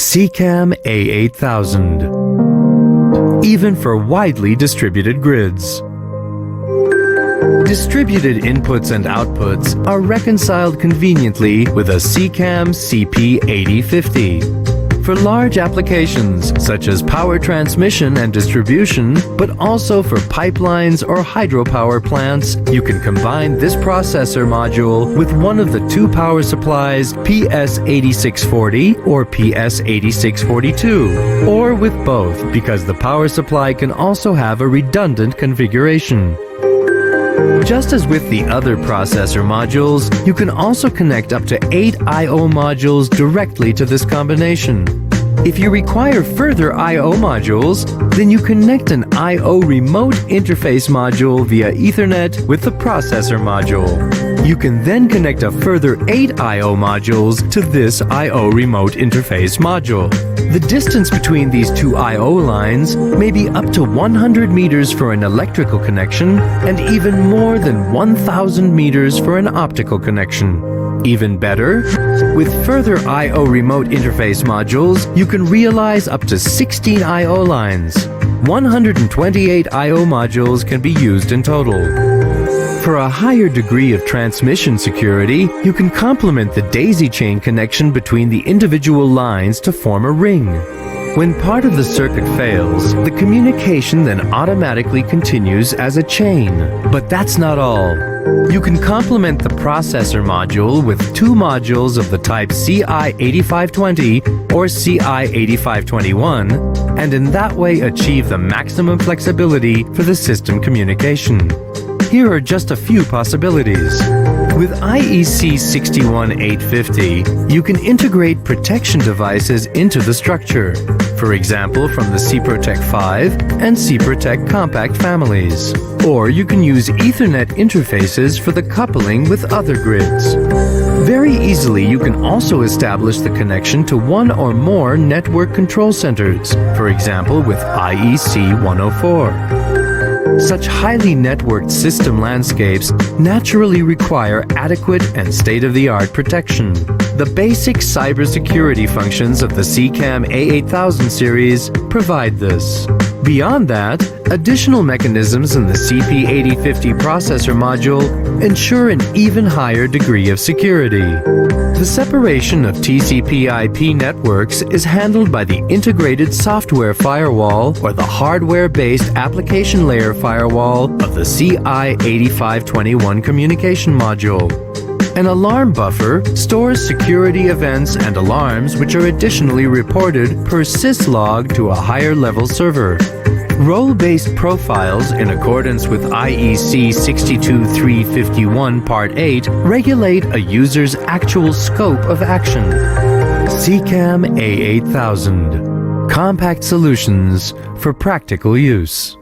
Sicam A8000. Even for widely distributed grids. Distributed inputs and outputs are reconciled conveniently with a Sicam Cp8050. For large applications such as power transmission and distribution, but also for pipelines or hydropower plants, you can combine this processor module with one of the two power supplies PS8640 or PS8642, or with both because the power supply can also have a redundant configuration. Just as with the other processor modules, you can also connect up to 8 I/O modules directly to this combination. If you require further I/O modules, then you connect an I/O remote interface module via Ethernet with the processor module. You can then connect a further 8 I/O modules to this I/O remote interface module. The distance between these two I/O lines may be up to 100 meters for an electrical connection and even more than 1,000 meters for an optical connection. Even better, with further I/O remote interface modules, you can realize up to 16 I/O lines. 128 I/O modules can be used in total. For a higher degree of transmission security, you can complement the daisy chain connection between the individual lines to form a ring. When part of the circuit fails, the communication then automatically continues as a chain. But that's not all. You can complement the processor module with two modules of the type CI8520 or CI8521, and in that way achieve the maximum flexibility for the system communication. Here are just a few possibilities. With IEC 61850, you can integrate protection devices into the structure, for example from the Siprotec-5 and Siprotec Compact families. Or you can use Ethernet interfaces for the coupling with other grids. Very easily, you can also establish the connection to one or more network control centers, for example with IEC 104. Such highly networked system landscapes naturally require adequate and state-of-the-art protection. The basic cybersecurity functions of the Sicam A8000 series provide this. Beyond that, additional mechanisms in the Cp8050 processor module ensure an even higher degree of security. The separation of TCP/IP networks is handled by the integrated software firewall or the hardware-based application layer firewall of the CI8521 communication module. An alarm buffer stores security events and alarms which are additionally reported per syslog to a higher level server. Role-based profiles in accordance with IEC 62351 Part 8 regulate a user's actual scope of action. Sicam A8000. Compact solutions for practical use.